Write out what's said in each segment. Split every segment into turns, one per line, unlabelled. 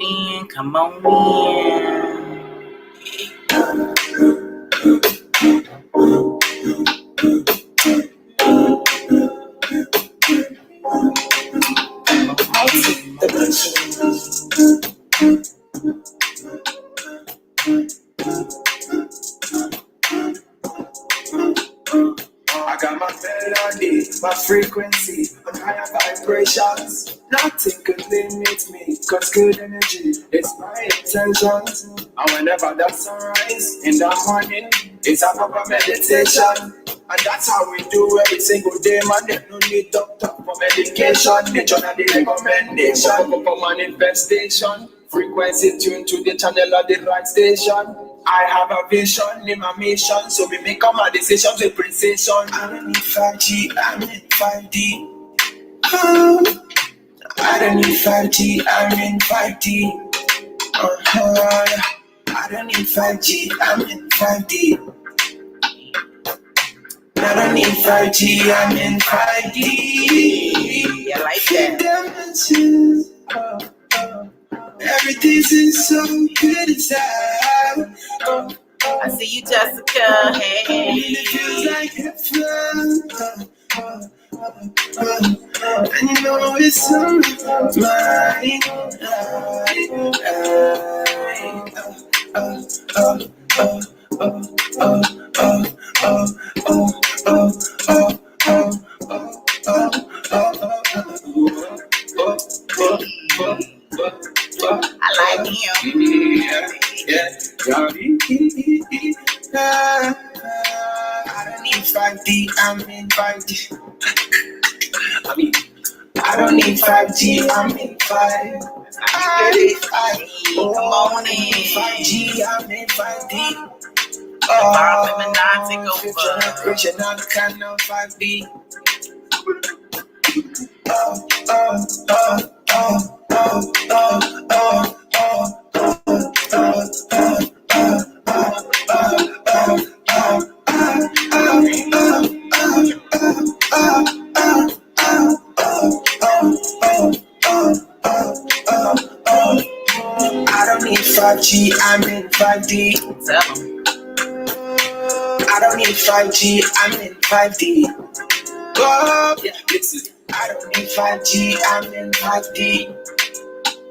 in, come on in.
I got my melody, my frequency, and higher vibrations. Nothing could limit me, cause good energy is my intentions. And whenever the sunrise in the morning, it's a proper meditation. And that's how we do every single day, man. There's no need doctor for medication. Nature and the recommendation for manifestation. Frequency tuned to the channel of the right station. I have a vision in my mission, so we make all my decisions with precision. I don't need 5G, I'm in 5D. Oh, I don't need 5G, I'm in 5D. I don't need 5G, I'm in 5D. I don't need 5G, I'm in 5D.
I like that.
Dimensions. Everything's so good inside.
I see you, Jessica. Hey.
It feels like heaven. And you know it's on
I like him.
I don't need 5D, I'm in 5D. I don't need 5G, I'm in 5.
Come on in.
5G, I'm in 5D.
Divine Femin9 Takeover.
Original kind of 5D. I don't need 5G, I'm in 5D. I don't need 5G, I'm in 5D. Oh, yeah, listen. I don't need 5G, I'm in 5D.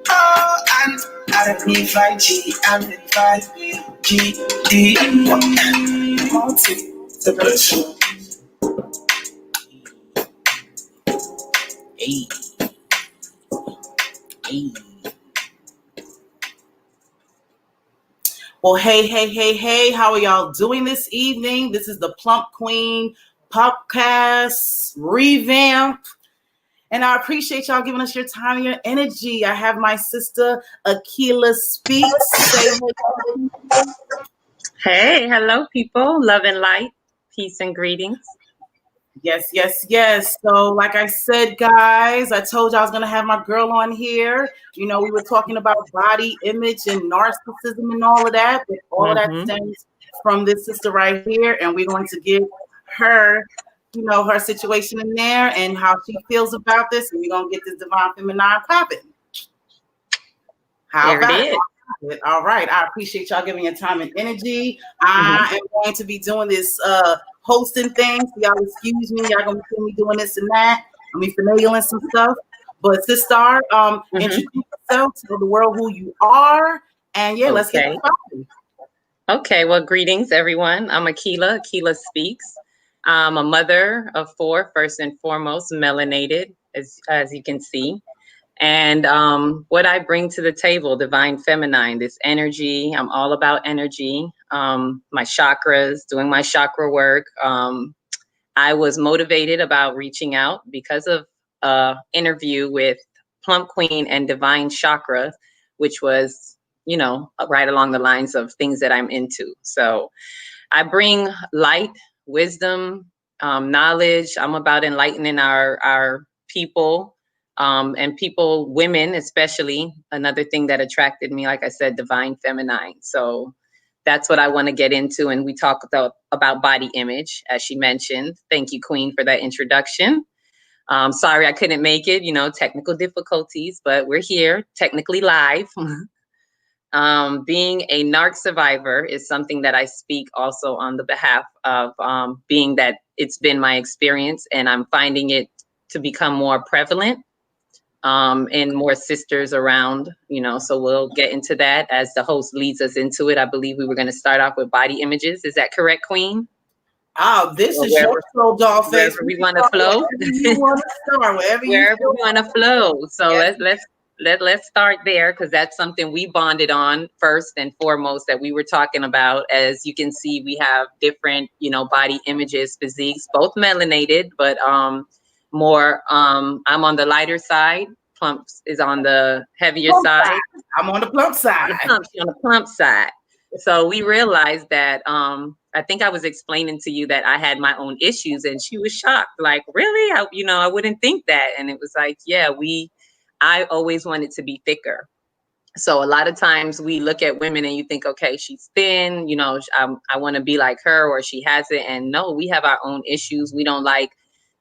Oh, and I don't need 5G, I'm in 5G. Multi-dimensional.
Hey. Hey. Well, hey, how are y'all doing this evening? This is the Plump Queen podcast revamp. And I appreciate y'all giving us your time and your energy. I have my sister, Akeelah Speaks. Say hello.
Hey, hello, people. Love and light, peace and greetings.
Yes. So like I said, guys, I told you I was going to have my girl on here. You know, we were talking about body image and narcissism and all of that. But all of that stems from this sister right here. And we're going to give her, you know, her situation in there and how she feels about this. And we're going to get this Divine Femin9 popping. How about it? All right. I appreciate y'all giving your time and energy. I am going to be doing this hosting thing. So y'all excuse me. Y'all gonna see me doing this and that. I'm finagling some stuff. But sister, introduce yourself, tell the world who you are. And yeah, let's get started.
Okay, well, greetings, everyone. I'm Akeelah. Akeelah Speaks. I'm a mother of 4, first and foremost, melanated, as you can see. And what I bring to the table, Divine Feminine, this energy. I'm all about energy. My chakras, doing my chakra work. I was motivated about reaching out because of an interview with Plump Queen and Divine Chakra, which was, you know, right along the lines of things that I'm into. So I bring light, wisdom, knowledge. I'm about enlightening our people. And people, women especially, another thing that attracted me, like I said, Divine Feminine. So that's what I want to get into. And we talk about body image, as she mentioned. Thank you, Queen, for that introduction. Sorry I couldn't make it, you know, technical difficulties, but we're here, technically live. Being a NARC survivor is something that I speak also on the behalf of, being that it's been my experience, and I'm finding it to become more prevalent, and more sisters around, you know, so we'll get into that as the host leads us into it. I believe we were going to start off with body images. Is that correct, Queen?
Oh, this
Or
is your show, Dollface.
wherever we want to flow.
Wherever you want to start, wherever
we want to flow. So
yes.
let's start there, because that's something we bonded on first and foremost that we were talking about. As you can see, we have different, you know, body images, physiques, both melanated, but more I'm on the lighter side. Plumps is on the heavier side.
I'm on the plump side.
On the plump side. So we realized that I think I was explaining to you that I had my own issues, and she was shocked. Like, really? I wouldn't think that. And it was like, yeah, I always wanted to be thicker. So a lot of times we look at women and you think, okay, she's thin, you know, I want to be like her, or she has it. And no, we have our own issues. We don't like,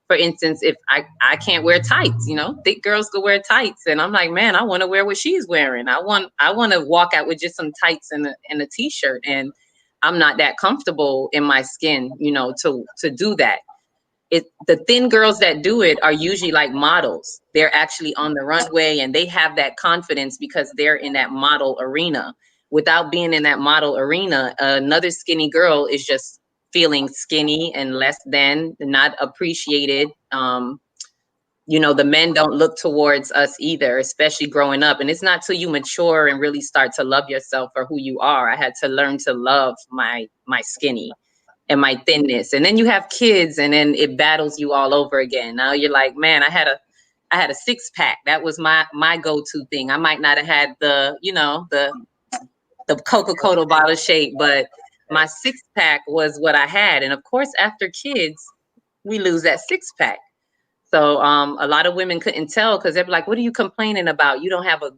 for instance, if I can't wear tights, you know, thick girls could wear tights. And I'm like, man, I want to wear what she's wearing. I want to walk out with just some tights and a t-shirt. And I'm not that comfortable in my skin, you know, to do that. The thin girls that do it are usually like models. They're actually on the runway and they have that confidence because they're in that model arena. Without being in that model arena, another skinny girl is just feeling skinny and less than, not appreciated. You know, the men don't look towards us either, especially growing up. And it's not till you mature and really start to love yourself for who you are. I had to learn to love my skinny and my thinness. And then you have kids and then it battles you all over again. Now you're like, man, I had a six pack. That was my go-to thing. I might not have had the, you know, the Coca-Cola bottle shape, but my six pack was what I had. And of course, after kids, we lose that six pack. So a lot of women couldn't tell because they're like, what are you complaining about? You don't have a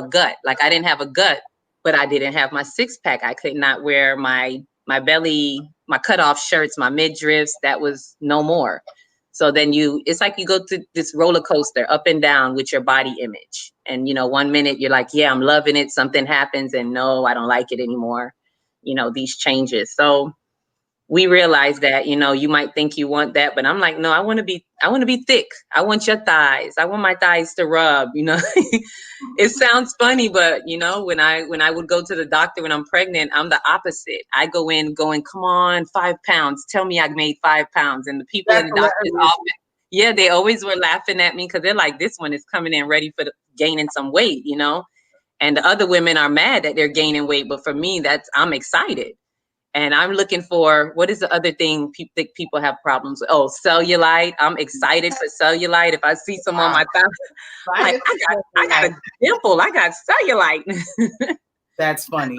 gut. Like I didn't have a gut, but I didn't have my six pack. I could not wear my belly, my cutoff shirts, my midriffs. That was no more. So then it's like you go through this roller coaster up and down with your body image. And, you know, 1 minute you're like, yeah, I'm loving it. Something happens and no, I don't like it anymore. You know, these changes. So we realize that, you know, you might think you want that, but I'm like, no, I want to be thick. I want your thighs. I want my thighs to rub, you know. It sounds funny, but you know, when I would go to the doctor when I'm pregnant, I'm the opposite. I go in going, come on, 5 pounds. Tell me I made 5 pounds. And the people in the doctor's office, yeah, they always were laughing at me because they're like, this one is coming in ready for gaining some weight, you know. And the other women are mad that they're gaining weight, but for me, I'm excited. And I'm looking for, what is the other thing think people have problems with? Oh, cellulite. I'm excited for cellulite. If I see some on my thigh, like, I got a dimple. I got cellulite.
That's funny.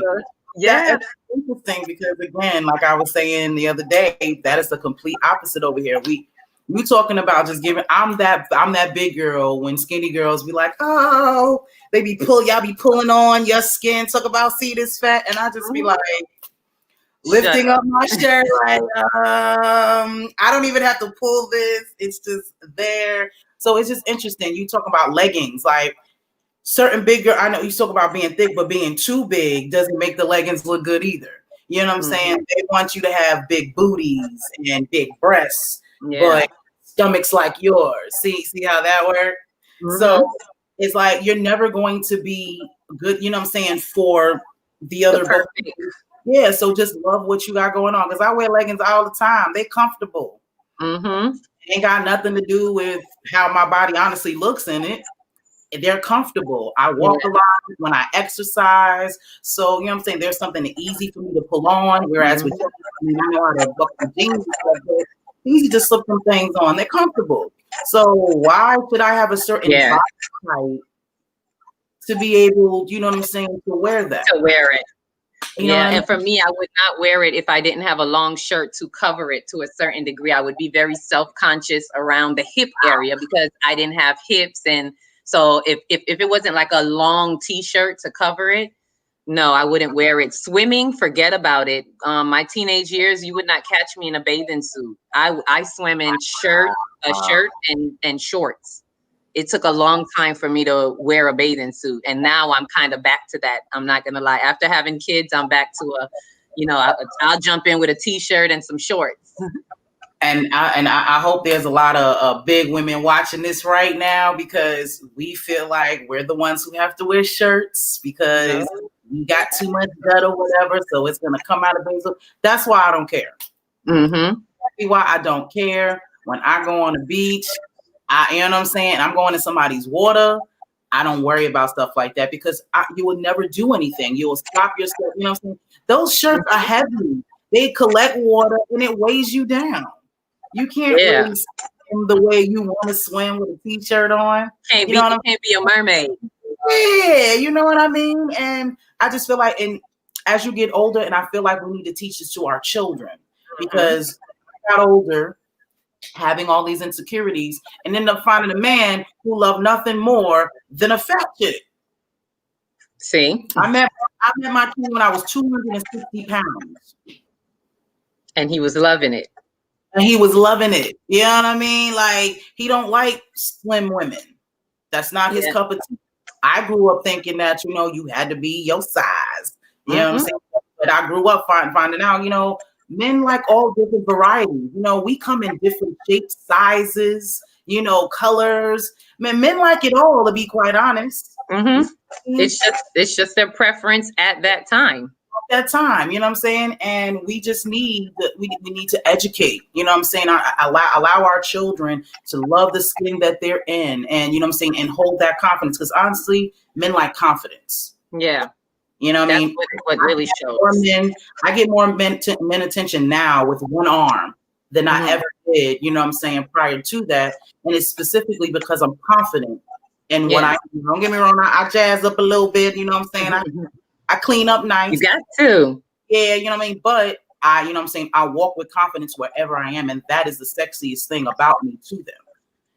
Yeah.
It's interesting because, again, like I was saying the other day, that is the complete opposite over here. We talking about just giving, I'm that big girl when skinny girls be like, oh, y'all be pulling on your skin, talk about see this fat. And I just be like, lifting up my shirt, like, I don't even have to pull this. It's just there. So it's just interesting. You talk about leggings, like certain big girl. I know you talk about being thick, but being too big doesn't make the leggings look good either. You know what I'm saying? They want you to have big booties and big breasts, but stomachs like yours. See how that works? So it's like you're never going to be good, you know what I'm saying, for the other both. Yeah, so just love what you got going on. Because I wear leggings all the time. They're comfortable. Ain't got nothing to do with how my body honestly looks in it. They're comfortable. I walk a lot when I exercise. So, you know what I'm saying? There's something easy for me to pull on. Whereas with I know how to buck the jeans. Easy to slip some things on. They're comfortable. So why should I have a certain body type to be able, you know what I'm saying, to wear that?
To wear it. And for me, I would not wear it if I didn't have a long shirt to cover it to a certain degree. I would be very self-conscious around the hip area because I didn't have hips. And so if it wasn't like a long t-shirt to cover it, No, I wouldn't wear it. Swimming, forget about it. My teenage years, you would not catch me in a bathing suit. I swim in a shirt and shorts. It took a long time for me to wear a bathing suit, and now I'm kind of back to that. I'm not gonna lie. After having kids, I'm back to I'll jump in with a t-shirt and some shorts.
And I hope there's a lot of big women watching this right now, because we feel like we're the ones who have to wear shirts because we got too much gut or whatever, so it's gonna come out of basil. That's why I don't care.
Mm-hmm.
That's why I don't care. When I go on the beach, you know what I'm saying? I'm going in somebody's water. I don't worry about stuff like that, because you will never do anything. You will stop yourself. You know what I'm saying? Those shirts are heavy. They collect water and it weighs you down. You can't really swim the way you want to swim with a t-shirt on.
Can't be a mermaid.
Yeah, you know what I mean? And I just feel like, and as you get older, and I feel like we need to teach this to our children, because I got older, having all these insecurities, and end up finding a man who loved nothing more than a fat chick.
See?
I met my king when I was 260 pounds.
And he was loving it.
And he was loving it. You know what I mean? Like, he don't like slim women. That's not his cup of tea. I grew up thinking that, you had to be your size. You know what I'm saying? But I grew up finding out, men like all different varieties. We come in different shapes, sizes, colors. Men like it all, to be quite honest.
Mm-hmm. It's just their preference at that time.
That time, you know what I'm saying? And we just need we need to educate, you know what I'm saying? Allow our children to love the skin that they're in, and you know what I'm saying, and hold that confidence, because honestly, men like confidence.
Yeah.
You know what I mean?
What really shows.
I get more men attention now with one arm than I ever did, you know what I'm saying, prior to that. And it's specifically because I'm confident in what I do. Don't get me wrong, I jazz up a little bit, you know what I'm saying? I clean up nice.
You got to.
Yeah, you know what I mean? But you know what I'm saying, I walk with confidence wherever I am, and that is the sexiest thing about me to them.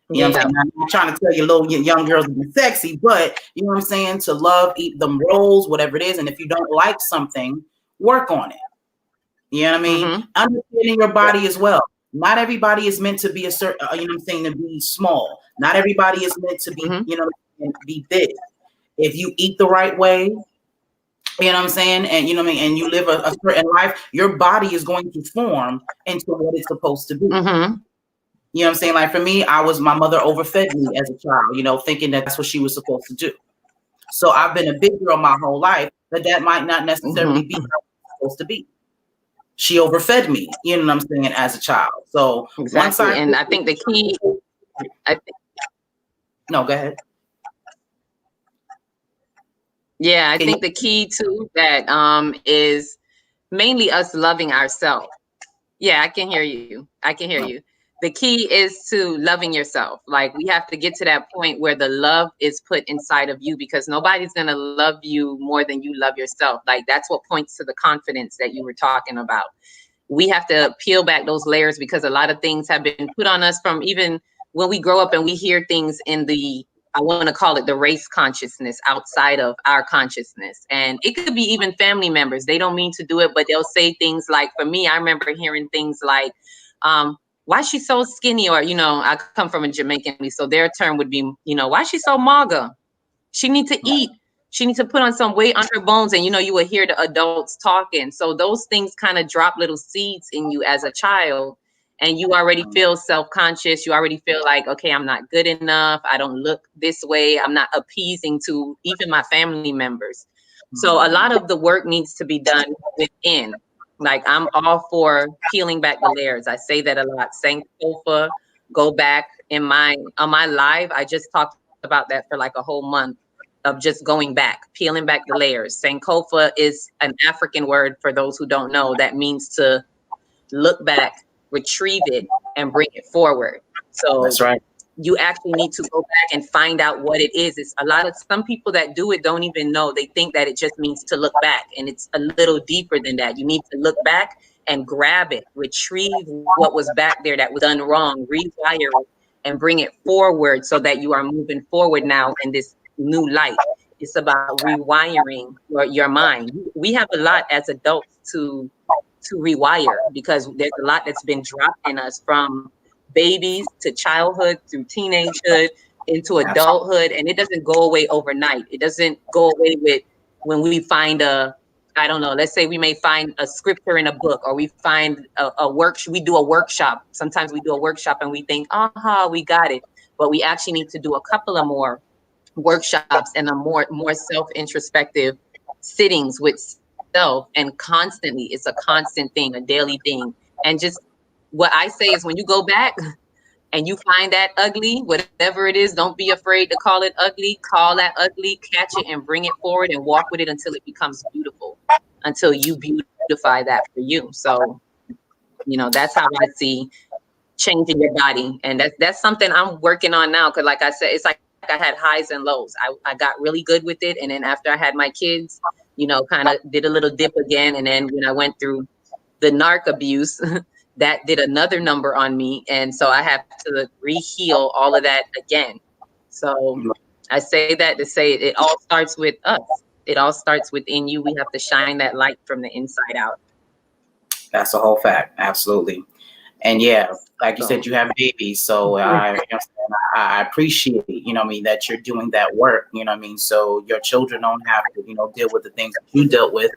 You know what I'm saying? I'm not trying to tell you little young girls to be sexy, but you know what I'm saying? To love, eat them rolls, whatever it is. And if you don't like something, work on it. You know what I mean? Understanding your body as well. Not everybody is meant to be a certain, you know what I'm saying, to be small. Not everybody is meant to be, you know, be big. If you eat the right way, you know what I'm saying? And you know what I mean? And you live a certain life, your body is going to form into what it's supposed to be. You know what I'm saying? Like for me, my mother overfed me as a child, you know, thinking that's what she was supposed to do. So I've been a big girl my whole life, but that might not necessarily be how it's supposed to be. She overfed me, you know what I'm saying, as a child. So
exactly. And I think the key,
no, go ahead.
Yeah, I think the key to that is mainly us loving ourselves. Yeah, I can hear you. I can hear you. The key is to loving yourself. Like we have to get to that point where the love is put inside of you, because nobody's going to love you more than you love yourself. Like that's what points to the confidence that you were talking about. We have to peel back those layers, because a lot of things have been put on us from even when we grow up and we hear things in I want to call it the race consciousness outside of our consciousness. And it could be even family members. They don't mean to do it, but they'll say things like, for me, I remember hearing things like, why is she so skinny? Or, you know, I come from a Jamaican, so their term would be, you know, why is she so mager? She needs to eat. She needs to put on some weight on her bones. And, you know, you will hear the adults talking. So those things kind of drop little seeds in you as a child. And you already feel self-conscious. You already feel like, okay, I'm not good enough. I don't look this way. I'm not appeasing to even my family members. So a lot of the work needs to be done within. Like I'm all for peeling back the layers. I say that a lot. Sankofa, go back on my live. I just talked about that for like a whole month of just going back, peeling back the layers. Sankofa is an African word for those who don't know. That means to look back, retrieve it, and bring it forward. So
that's right.
You actually need to go back and find out what it is. It's some people that do it don't even know. They think that it just means to look back, and it's a little deeper than that. You need to look back and grab it, retrieve what was back there that was done wrong, rewire it, and bring it forward so that you are moving forward now in this new light. It's about rewiring your mind. We have a lot as adults to rewire, because there's a lot that's been dropped in us from babies to childhood through teenagehood into adulthood, and it doesn't go away overnight. It doesn't go away with when we find I don't know, let's say we may find a scripture in a book, or we find we do a workshop. Sometimes we do a workshop and we think, aha, we got it. But we actually need to do a couple of more workshops and a more self-introspective sittings with self, and constantly, it's a constant thing, a daily thing. And just what I say is, when you go back and you find that ugly, whatever it is, don't be afraid to call it ugly. Call that ugly, catch it, and bring it forward and walk with it until it becomes beautiful, until you beautify that for you. So, that's how I see changing your body. And that's something I'm working on now. Cause like I said, it's like I had highs and lows. I got really good with it. And then after I had my kids, kind of did a little dip again. And then when I went through the narc abuse, that did another number on me. And so I have to re-heal all of that again. So I say that to say it all starts with us. It all starts within you. We have to shine that light from the inside out.
That's a whole fact. Absolutely. And yeah, like you said, you have babies. So I appreciate, that you're doing that work, so your children don't have to, deal with the things that you dealt with.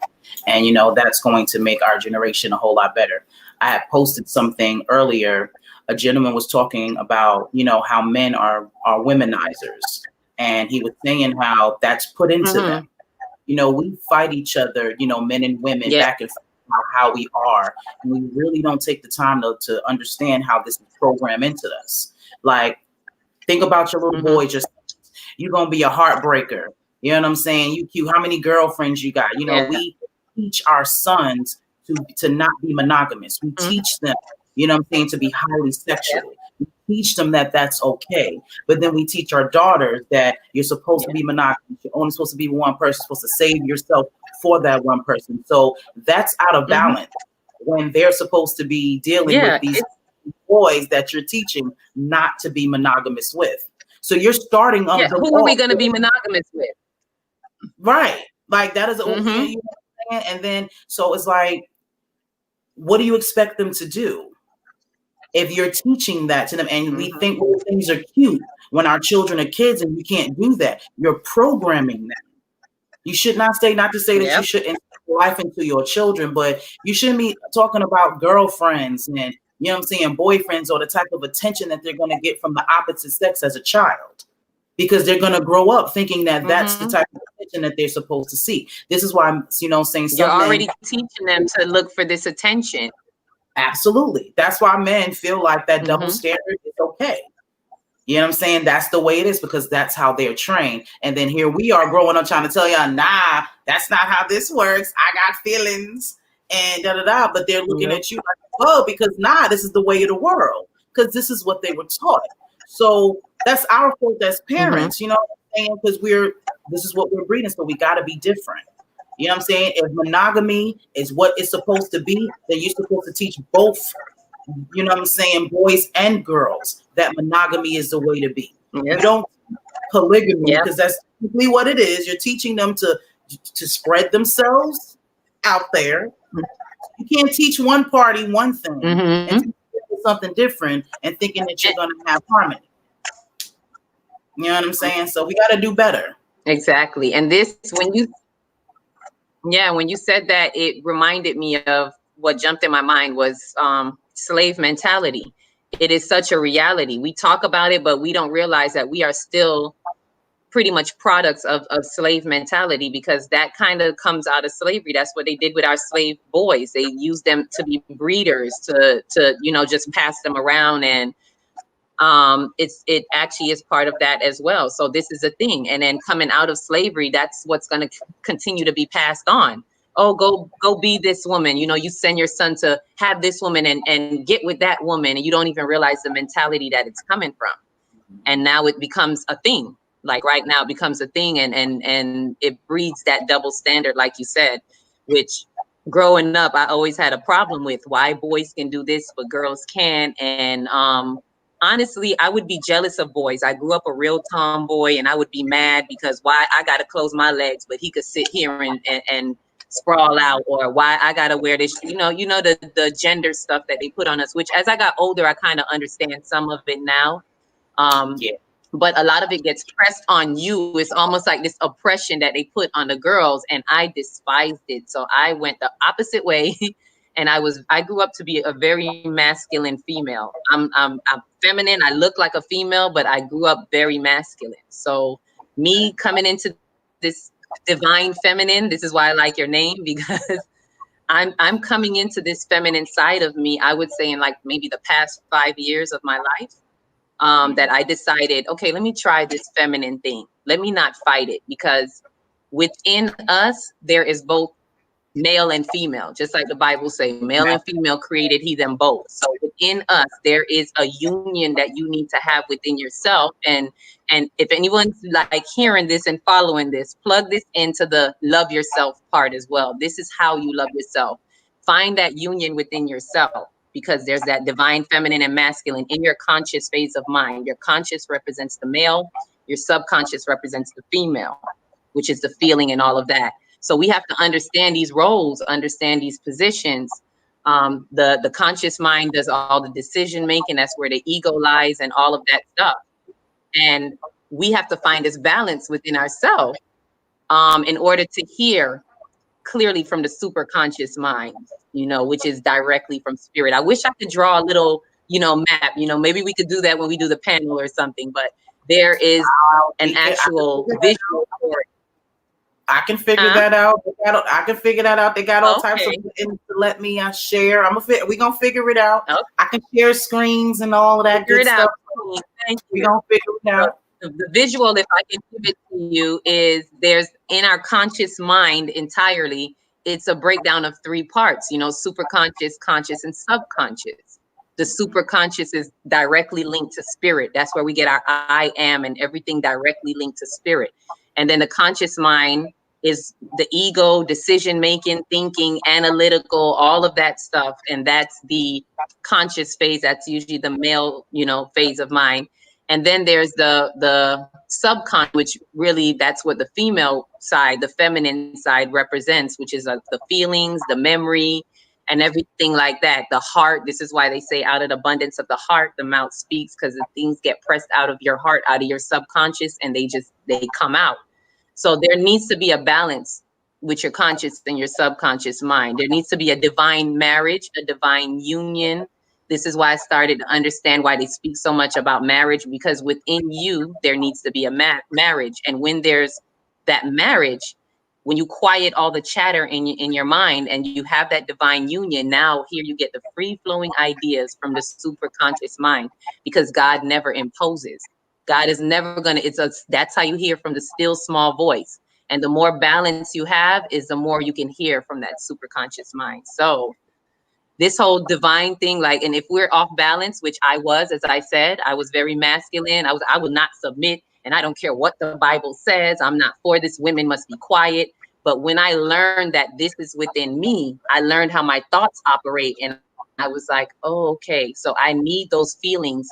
And, that's going to make our generation a whole lot better. I had posted something earlier. A gentleman was talking about, how men are womenizers. And he was saying how that's put into them. We fight each other, men and women back and forth. How we are, and we really don't take the time to understand how this is programmed into us. Like, think about your little boy. Just, you're gonna be a heartbreaker. You know what I'm saying? You cute. How many girlfriends you got? We teach our sons to not be monogamous. We teach them, to be highly sexual. We teach them that that's okay. But then we teach our daughters that you're supposed to be monogamous. You're only supposed to be one person. You're supposed to save yourself for that one person. So that's out of balance when they're supposed to be dealing with these boys that you're teaching not to be monogamous with. So you're starting on
who are we going to be monogamous with?
Right. Like, that is and then so it's like, what do you expect them to do if you're teaching that to them? And we think things are cute when our children are kids, and you can't do that. You're programming them. You should not say that you shouldn't life into your children, but you shouldn't be talking about girlfriends and, boyfriends, or the type of attention that they're going to get from the opposite sex as a child, because they're going to grow up thinking that that's the type of attention that they're supposed to see. This is why I'm, saying
you're already teaching them to look for this attention.
Absolutely. That's why men feel like that double standard is okay. You know what I'm saying? That's the way it is, because that's how they're trained. And then here we are growing up trying to tell y'all, nah, that's not how this works. I got feelings and da-da-da. But they're looking at you like, whoa, because this is the way of the world, because this is what they were taught. So that's our fault as parents, you know what I'm saying? Because this is what we're breeding. So we got to be different. You know what I'm saying? If monogamy is what it's supposed to be, then you're supposed to teach both, you know what I'm saying, boys and girls, that monogamy is the way to be. You don't polygamy, because that's simply what it is. You're teaching them to spread themselves out there. You can't teach one party one thing and teach something different and thinking that you're going to have harmony. You know what I'm saying? So we got to do better.
Exactly. And this, when you said that, it reminded me of what jumped in my mind was slave mentality. It is such a reality. We talk about it, but we don't realize that we are still pretty much products of slave mentality, because that kind of comes out of slavery. That's what they did with our slave boys. They used them to be breeders, to just pass them around. And it actually is part of that as well. So this is a thing. And then coming out of slavery, that's what's going to continue to be passed on. Oh, go be this woman. You send your son to have this woman and get with that woman, and you don't even realize the mentality that it's coming from. And now it becomes a thing. Like right now it becomes a thing, and it breeds that double standard, like you said, which growing up, I always had a problem with why boys can do this, but girls can't. And honestly, I would be jealous of boys. I grew up a real tomboy, and I would be mad because why I got to close my legs, but he could sit here and sprawl out, or why I got to wear this, the gender stuff that they put on us, which as I got older, I kind of understand some of it now.
Yeah.
But a lot of it gets pressed on you. It's almost like this oppression that they put on the girls, and I despised it. So I went the opposite way. And I grew up to be a very masculine female. I'm feminine. I look like a female, but I grew up very masculine. So me coming into this divine feminine, this is why I like your name, because I'm coming into this feminine side of me, I would say in like maybe the past 5 years of my life. That I decided, okay, let me try this feminine thing. Let me not fight it, because within us, there is both male and female, just like the Bible say, male and female created he them both. So within us, there is a union that you need to have within yourself. And if anyone's like hearing this and following this, plug this into the love yourself part as well. This is how you love yourself. Find that union within yourself, because there's that divine feminine and masculine in your conscious phase of mind. Your conscious represents the male, your subconscious represents the female, which is the feeling and all of that. So we have to understand these roles, understand these positions. The conscious mind does all the decision making. That's where the ego lies and all of that stuff. And we have to find this balance within ourselves in order to hear clearly from the super conscious mind, which is directly from spirit. I wish I could draw a little, map. Maybe we could do that when we do the panel or something. But there is an actual visual for it.
I can figure that out. I can figure that out. They got all types of to let me share. We gonna figure it out. Okay. I can share screens and all of that good stuff.
Thank you.
We gonna figure it out.
The visual, if I can give it to you, is there's in our conscious mind entirely. It's a breakdown of 3 parts. Super conscious, conscious, and subconscious. The super conscious is directly linked to spirit. That's where we get our I am and everything directly linked to spirit. And then the conscious mind is the ego, decision-making, thinking, analytical, all of that stuff. And that's the conscious phase. That's usually the male, phase of mind. And then there's the subconscious, which really that's what the female side, the feminine side represents, which is the feelings, the memory, and everything like that. The heart, this is why they say out of the abundance of the heart, the mouth speaks, because the things get pressed out of your heart, out of your subconscious, and they come out. So there needs to be a balance with your conscious and your subconscious mind. There needs to be a divine marriage, a divine union. This is why I started to understand why they speak so much about marriage, because within you, there needs to be a marriage. And when there's that marriage, when you quiet all the chatter in your mind and you have that divine union, now here you get the free-flowing ideas from the super conscious mind, because God never imposes. God is never gonna, that's how you hear from the still small voice. And the more balance you have is the more you can hear from that super conscious mind. So this whole divine thing, like, and if we're off balance, which I was, as I said, I was very masculine. I would not submit, and I don't care what the Bible says. I'm not for this. Women must be quiet. But when I learned that this is within me, I learned how my thoughts operate. And I was like, oh, okay. So I need those feelings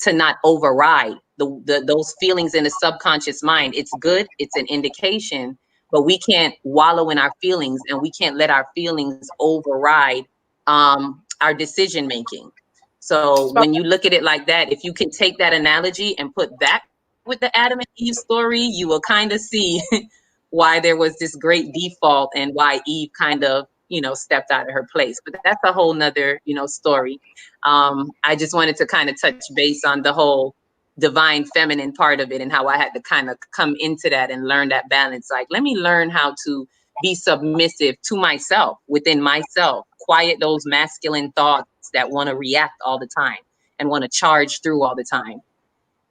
to not override those feelings in the subconscious mind. It's good. It's an indication, but we can't wallow in our feelings, and we can't let our feelings override our decision making. So when you look at it like that, if you can take that analogy and put that with the Adam and Eve story, you will kind of see why there was this great default and why Eve kind of, stepped out of her place. But that's a whole nother, story. I just wanted to kind of touch base on the whole divine feminine part of it and how I had to kind of come into that and learn that balance. Like, let me learn how to be submissive to myself, within myself, quiet those masculine thoughts that want to react all the time and want to charge through all the time.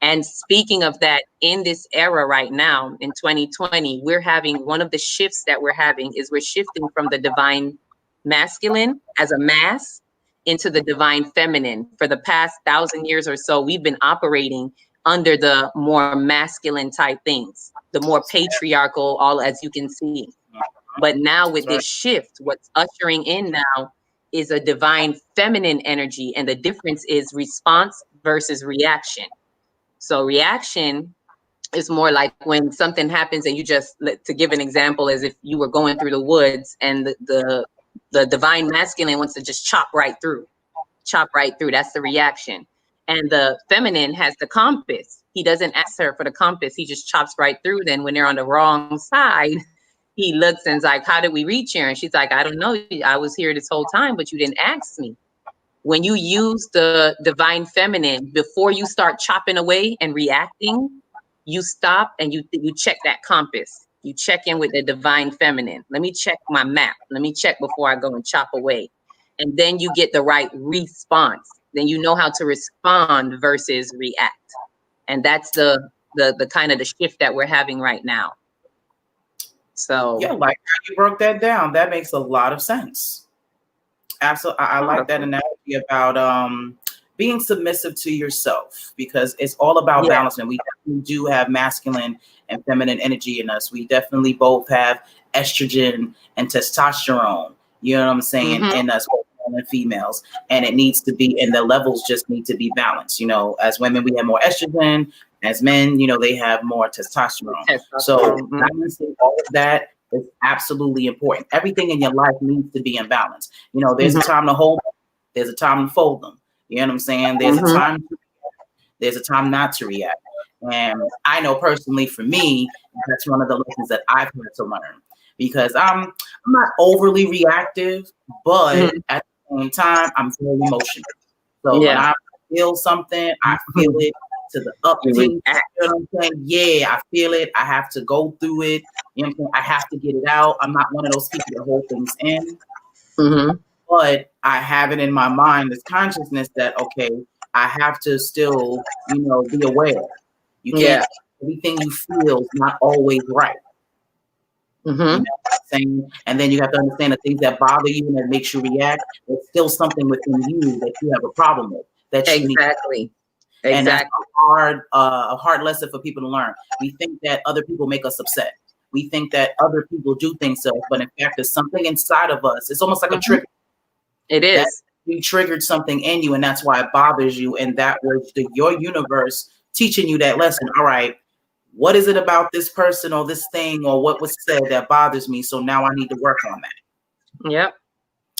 And speaking of that, in this era right now, in 2020, we're having one of the shifts that we're having is we're shifting from the divine masculine as a mass into the divine feminine. For the past 1,000 years or so, we've been operating under the more masculine type things, the more patriarchal, all as you can see. But now with this shift, what's ushering in now is a divine feminine energy. And the difference is response versus reaction. So reaction is more like when something happens and you just, to give an example, as if you were going through the woods and the divine masculine wants to just chop right through. That's the reaction. And the feminine has the compass. He doesn't ask her for the compass. He just chops right through. Then when they're on the wrong side, he looks and is like, how did we reach here? And she's like, I don't know. I was here this whole time, but you didn't ask me. When you use the divine feminine, before you start chopping away and reacting, you stop and you check that compass. You check in with the divine feminine. Let me check my map. Let me check before I go and chop away. And then you get the right response. Then you know how to respond versus react. And that's the kind of the shift that we're having right now. So
yeah, like how you broke that down, that makes a lot of sense. Absolutely. I like that analogy about being submissive to yourself, because it's all about balance. And we definitely do have masculine and feminine energy in us. We definitely both have estrogen and testosterone, you know what I'm saying, in us, both male and females. And it needs to be, and the levels just need to be balanced. You know, as women, we have more estrogen. As men, you know, they have more testosterone. So balancing all of that is absolutely important. Everything in your life needs to be in balance. You know, there's a time to hold them. There's a time to fold them. You know what I'm saying? There's a time to react. There's a time not to react. And I know personally for me, that's one of the lessons that I've had to learn, because I'm not overly reactive, but at the same time, I'm very emotional. So when I feel something, I feel it to the upbeat. You know what I'm saying? Yeah, I feel it. I have to go through it. You know what I'm saying? I have to get it out. I'm not one of those people that hold things in. But I have it in my mind, this consciousness that, okay, I have to still, you know, be aware. You can't, everything you feel is not always right. You know what I'm saying? And then you have to understand the things that bother you and that makes you react. There's still something within you that you have a problem with. That you need. And that's a hard lesson for people to learn. We think that other people make us upset. We think that other people do things to us, but in fact, there's something inside of us. It's almost like a trigger.
It is.
That you triggered something in you, and that's why it bothers you. And that was your universe teaching you that lesson. All right, what is it about this person or this thing or what was said that bothers me? So now I need to work on that.
Yep.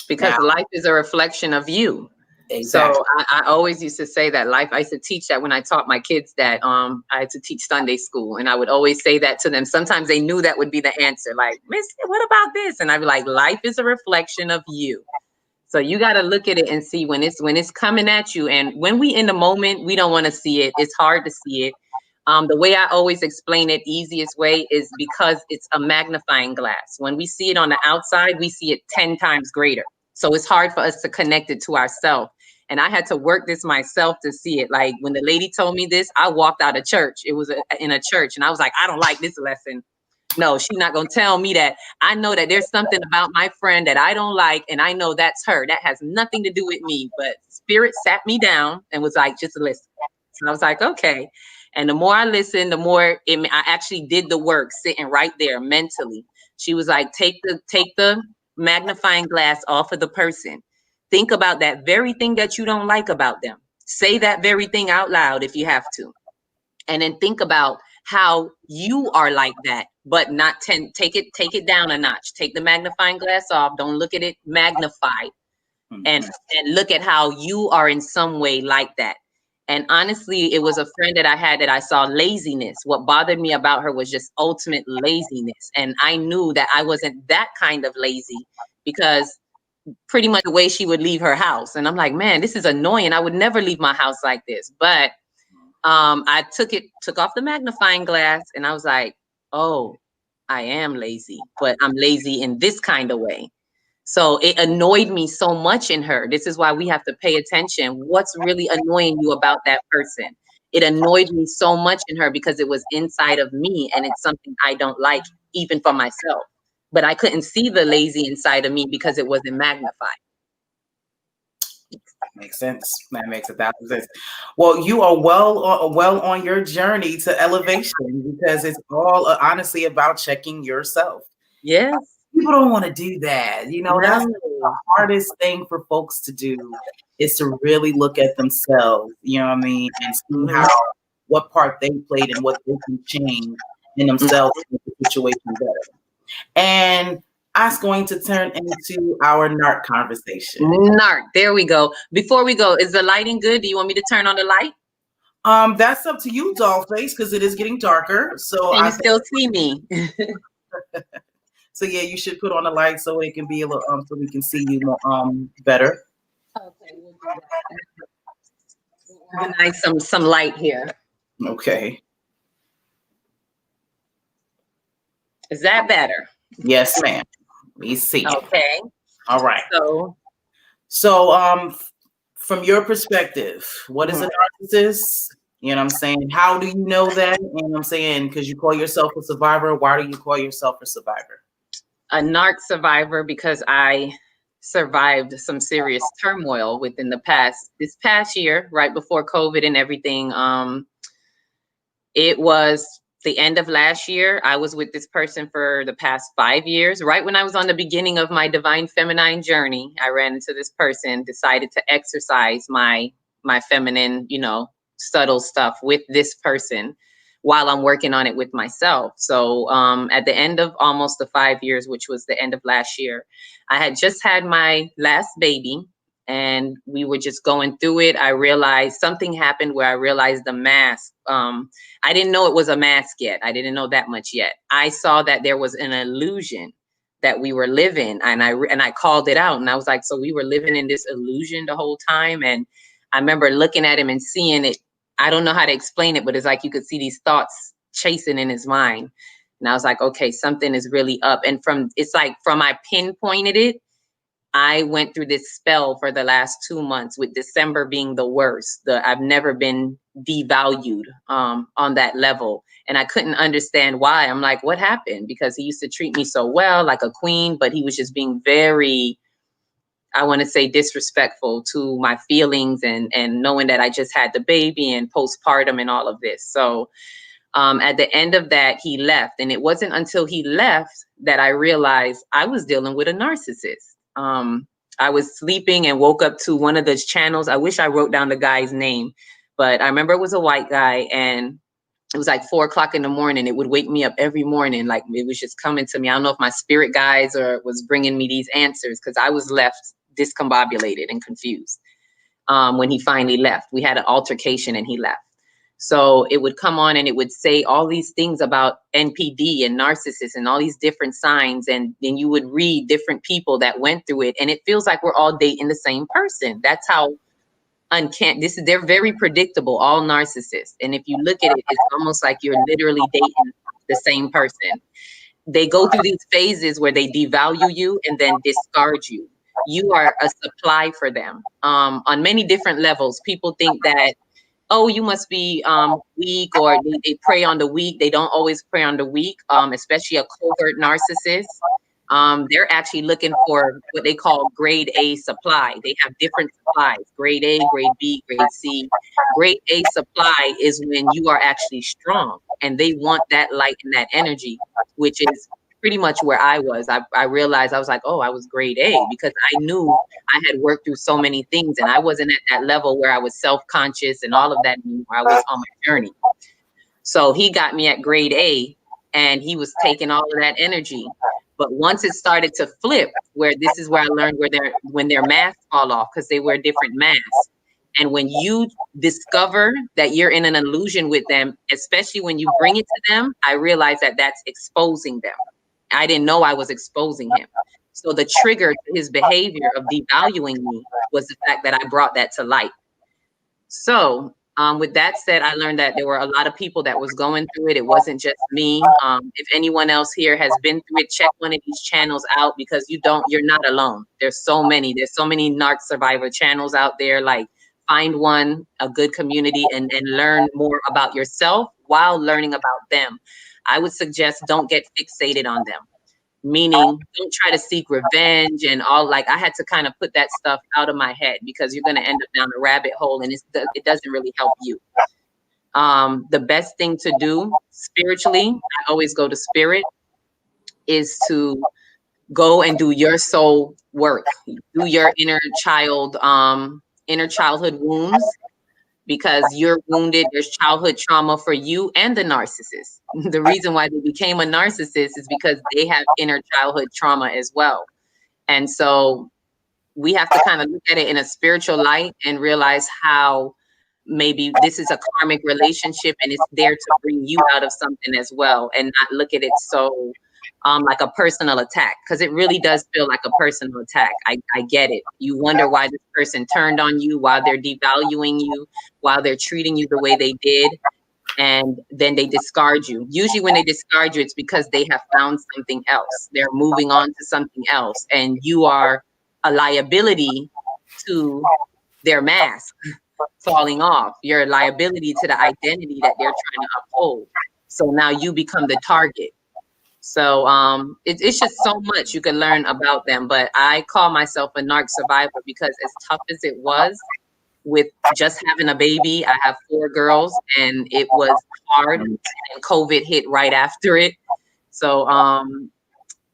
Because life is a reflection of you. Exactly. So I always used to say that life, I used to teach that when I taught my kids that I had to teach Sunday school. And I would always say that to them. Sometimes they knew that would be the answer. Like, Miss, what about this? And I'd be like, life is a reflection of you. So you got to look at it and see when it's coming at you. And when we in the moment, we don't want to see it. It's hard to see it. The way I always explain it, easiest way, is because it's a magnifying glass. When we see it on the outside, we see it 10 times greater. So it's hard for us to connect it to ourselves. And I had to work this myself to see it. Like when the lady told me this, I walked out of church. It was in a church. And I was like, I don't like this lesson. No, she's not going to tell me that. I know that there's something about my friend that I don't like. And I know that's her. That has nothing to do with me. But Spirit sat me down and was like, just listen. And I was like, okay. And the more I listened, the more I actually did the work sitting right there mentally. She was like, take the magnifying glass off of the person. Think about that very thing that you don't like about them. Say that very thing out loud if you have to. And then think about how you are like that, but not take it down a notch. Take the magnifying glass off. Don't look at it magnified. And look at how you are in some way like that. And honestly, it was a friend that I had that I saw laziness. What bothered me about her was just ultimate laziness. And I knew that I wasn't that kind of lazy, because pretty much the way she would leave her house. And I'm like, man, this is annoying. I would never leave my house like this. But I took off the magnifying glass and I was like, oh, I am lazy, but I'm lazy in this kind of way. So it annoyed me so much in her. This is why we have to pay attention. What's really annoying you about that person? It annoyed me so much in her because it was inside of me and it's something I don't like even for myself. But I couldn't see the lazy inside of me because it wasn't magnified.
Makes sense. That makes 1,000 sense. Well, you are well on your journey to elevation, because it's all honestly about checking yourself.
Yes.
people don't want to do that. You know, that's
No.
the hardest thing for folks to do is to really look at themselves, you know what I mean, and see how what part they played and what they can change in themselves to make the situation better. And that's going to turn into our NARC conversation.
NARC, there we go. Before we go, is the lighting good? Do you want me to turn on the light?
That's up to you, Dollface, because it is getting darker. So
Can you still see me?
So yeah, you should put on the light so it can be a little so we can see you more better.
Okay, we'll do that. We'll organize some light here.
Okay.
Is that better?
Yes, ma'am. We see.
Okay.
All right. So from your perspective, what is a narcissist? You know what I'm saying? How do you know that? You know what I'm saying? Because you call yourself a survivor. Why do you call yourself a survivor?
A NARC survivor because I survived some serious turmoil within this past year, right before COVID and everything. It was the end of last year. I was with this person for the past 5 years. Right when I was on the beginning of my divine feminine journey, I ran into this person, decided to exercise my feminine, subtle stuff with this person while I'm working on it with myself. So at the end of almost the 5 years, which was the end of last year, I had just had my last baby and we were just going through it. I realized something happened where I realized the mask. I didn't know it was a mask yet. I didn't know that much yet. I saw that there was an illusion that we were living, and I called it out, and I was like, so we were living in this illusion the whole time. And I remember looking at him and seeing it. I don't know how to explain it, but it's like you could see these thoughts chasing in his mind. And I was like, okay, something is really up. And it's like from I pinpointed it, I went through this spell for the last 2 months, with December being the worst. I've never been devalued on that level. And I couldn't understand why. I'm like, what happened? Because he used to treat me so well, like a queen, but he was just being very, I want to say, disrespectful to my feelings, and knowing that I just had the baby and postpartum and all of this. So at the end of that, he left. And it wasn't until he left that I realized I was dealing with a narcissist. I was sleeping and woke up to one of those channels. I wish I wrote down the guy's name, but I remember it was a white guy, and it was like 4 o'clock in the morning. It would wake me up every morning. Like it was just coming to me. I don't know if my spirit guides or was bringing me these answers, because I was left discombobulated and confused. When he finally left, we had an altercation and he left. So it would come on and it would say all these things about NPD and narcissists and all these different signs. And then you would read different people that went through it. And it feels like we're all dating the same person. That's how they're very predictable, all narcissists. And if you look at it, it's almost like you're literally dating the same person. They go through these phases where they devalue you and then discard you. You are a supply for them on many different levels. People think that, oh, you must be weak, or they prey on the weak. They don't always prey on the weak, especially a covert narcissist. They're actually looking for what they call grade A supply. They have different supplies, grade A, grade B, grade C. Grade A supply is when you are actually strong, and they want that light and that energy, which is pretty much where I was. I realized I was like, oh, I was grade A, because I knew I had worked through so many things, and I wasn't at that level where I was self-conscious and all of that anymore. I was on my journey. So he got me at grade A, and he was taking all of that energy. But once it started to flip, where this is where I learned when their masks fall off, because they wear different masks. And when you discover that you're in an illusion with them, especially when you bring it to them, I realized that that's exposing them. I didn't know I was exposing him. So the trigger to his behavior of devaluing me was the fact that I brought that to light. So with that said, I learned that there were a lot of people that was going through it. It wasn't just me. If anyone else here has been through it, check one of these channels out, because you're not alone. There's so many NARC survivor channels out there. Like, find one, a good community, and learn more about yourself while learning about them. I would suggest don't get fixated on them. Meaning, don't try to seek revenge and all. Like, I had to kind of put that stuff out of my head, because you're going to end up down a rabbit hole, and it doesn't really help you. The best thing to do spiritually, I always go to spirit, is to go and do your soul work, do your inner childhood wounds, because you're wounded. There's childhood trauma for you and the narcissist. The reason why they became a narcissist is because they have inner childhood trauma as well. And so we have to kind of look at it in a spiritual light and realize how maybe this is a karmic relationship and it's there to bring you out of something as well, and not look at it so like a personal attack, because it really does feel like a personal attack. I get it. You wonder why this person turned on you, while they're devaluing you, while they're treating you the way they did, and then they discard you. Usually when they discard you, it's because they have found something else. They're moving on to something else, and you are a liability to their mask falling off. You're a liability to the identity that they're trying to uphold. So now you become the target. So it's just so much you can learn about them. But I call myself a narc survivor because as tough as it was with just having a baby, I have 4 girls, and it was hard, and COVID hit right after it. So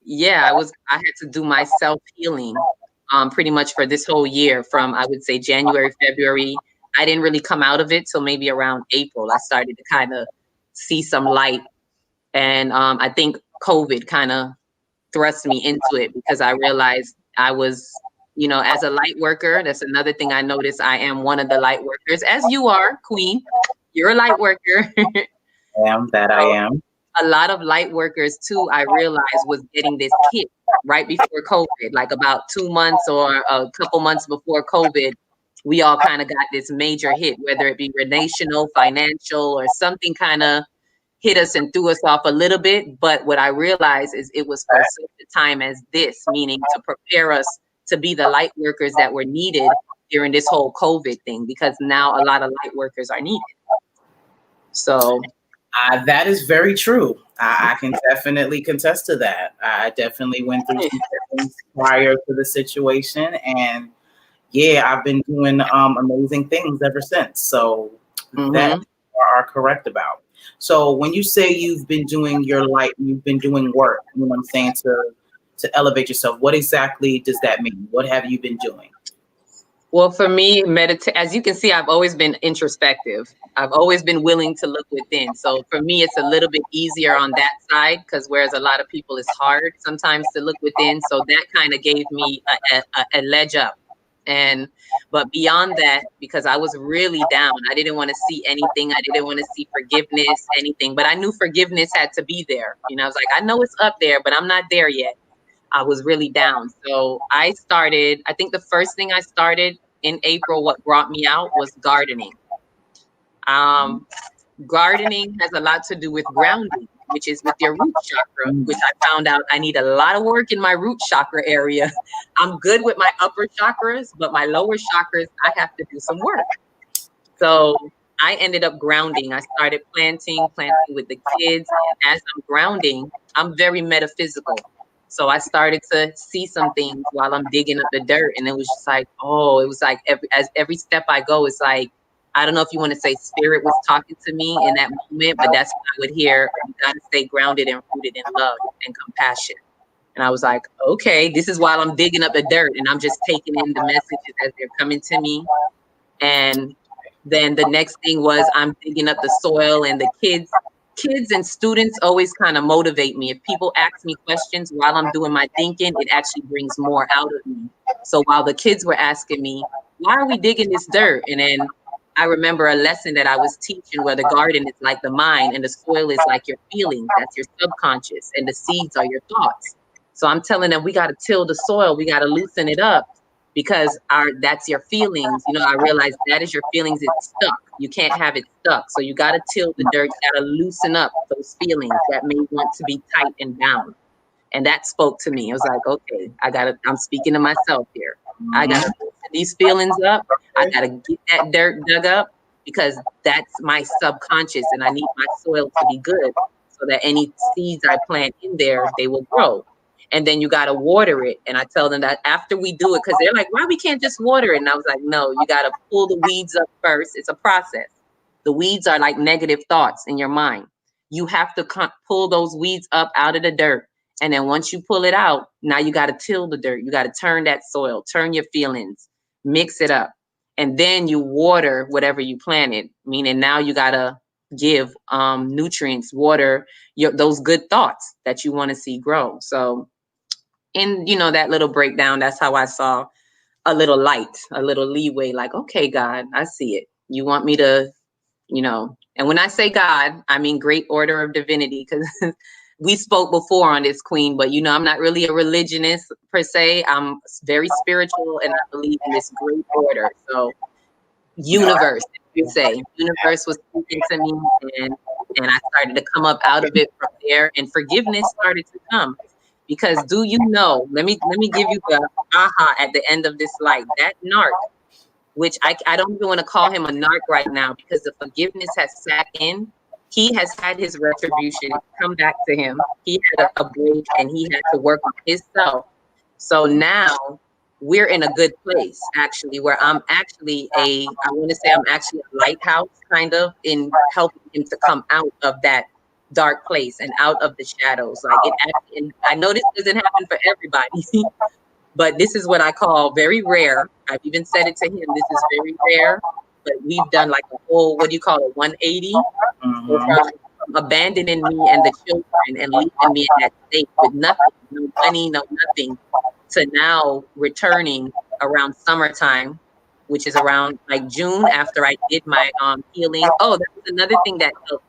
yeah, I had to do my self healing pretty much for this whole year, from I would say January, February. I didn't really come out of it till maybe around April. I started to kind of see some light, and I think COVID kind of thrust me into it, because I realized I was, as a light worker, that's another thing I noticed. I am one of the light workers, as you are, Queen. You're a light worker.
I am.
A lot of light workers too, I realized, was getting this hit right before COVID, like about 2 months or a couple months before COVID. We all kind of got this major hit, whether it be relational, financial, or something kind of hit us and threw us off a little bit. But what I realized is it was for such a time as this, meaning to prepare us to be the light workers that were needed during this whole COVID thing, because now a lot of light workers are needed. So
that is very true. I can definitely contest to that. I definitely went through some things prior to the situation, and yeah, I've been doing amazing things ever since. So that you are correct about. So when you say you've been doing you've been doing work, you know what I'm saying, to elevate yourself, what exactly does that mean? What have you been doing?
Well, for me, as you can see, I've always been introspective. I've always been willing to look within. So for me, it's a little bit easier on that side, because whereas a lot of people, it's hard sometimes to look within. So that kind of gave me a ledge up. But beyond that, because I was really down, I didn't want to see anything. I didn't want to see forgiveness, anything. But I knew forgiveness had to be there. I was like, I know it's up there, but I'm not there yet. I was really down. So I think the first thing I started in April, what brought me out, was gardening. Gardening has a lot to do with grounding, which is with your root chakra, which I found out I need a lot of work in my root chakra area. I'm good with my upper chakras, but my lower chakras, I have to do some work. So I ended up grounding. I started planting with the kids. And as I'm grounding, I'm very metaphysical. So I started to see some things while I'm digging up the dirt. And it was just like, every step I go, it's like, I don't know if you want to say spirit was talking to me in that moment, but that's what I would hear. You got to stay grounded and rooted in love and compassion. And I was like, okay, this is while I'm digging up the dirt, and I'm just taking in the messages as they're coming to me. And then the next thing was I'm digging up the soil, and the kids and students always kind of motivate me. If people ask me questions while I'm doing my thinking, it actually brings more out of me. So while the kids were asking me, why are we digging this dirt? And then I remember a lesson that I was teaching where the garden is like the mind and the soil is like your feelings. That's your subconscious, and the seeds are your thoughts. So I'm telling them, we got to till the soil. We got to loosen it up, because that's your feelings. I realized that is your feelings. It's stuck. You can't have it stuck. So you got to till the dirt. You got to loosen up those feelings that may want to be tight and bound. And that spoke to me. I was like, okay, I'm speaking to myself here. I got to loosen these feelings up. I got to get that dirt dug up, because that's my subconscious, and I need my soil to be good so that any seeds I plant in there, they will grow. And then you got to water it. And I tell them that after we do it, because they're like, why we can't just water it? And I was like, no, you got to pull the weeds up first. It's a process. The weeds are like negative thoughts in your mind. You have to pull those weeds up out of the dirt And then once you pull it out, now you got to till the dirt. You got to turn that soil, turn your feelings, mix it up. And then you water whatever you planted, meaning now you got to give nutrients, water, those good thoughts that you want to see grow. So in, that little breakdown, that's how I saw a little light, a little leeway, like, okay, God, I see it. You want me to, and when I say God, I mean great order of divinity, because we spoke before on this, Queen, but I'm not really a religionist per se. I'm very spiritual, and I believe in this great order. So universe, you say, universe was speaking to me, and I started to come up out of it from there, and forgiveness started to come. Because do you know, let me give you the aha at the end of this light. That narc, which I don't even want to call him a narc right now, because the forgiveness has sat in. He has had his retribution come back to him. He had a break, and he had to work on himself. So now we're in a good place, actually, where I'm actually a lighthouse, kind of, in helping him to come out of that dark place and out of the shadows. And I know this doesn't happen for everybody, but this is what I call very rare. I've even said it to him. This is very rare, but we've done like a whole, what do you call it, 180? So from abandoning me and the children and leaving me in that state with nothing, no money, no nothing, to now returning around summertime, which is around like June, after I did my healing. Oh, that was another thing that helped.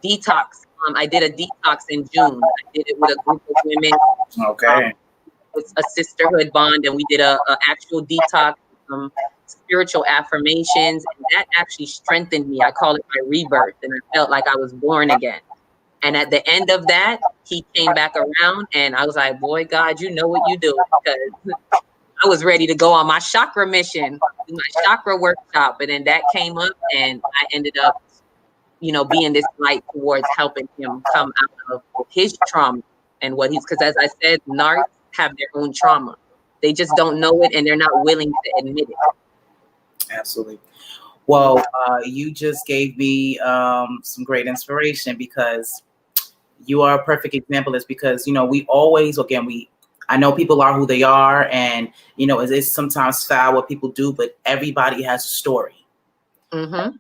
Detox. I did a detox in June. I did it with a group of women.
Okay.
It's a sisterhood bond, and we did a actual detox, spiritual affirmations, and that actually strengthened me. I call it my rebirth, and I felt like I was born again. And at the end of that, he came back around, and I was like, boy, God, you know what you do, because I was ready to go on my chakra mission, my chakra workshop, and then that came up, and I ended up being this light towards helping him come out of his trauma and what he's, because as I said, narcs have their own trauma. They just don't know it, and they're not willing to admit it.
Absolutely. Well, you just gave me some great inspiration, because you are a perfect example. Is because, we always, again, I know people are who they are, and, it's sometimes foul what people do, but everybody has a story.
Mm-hmm.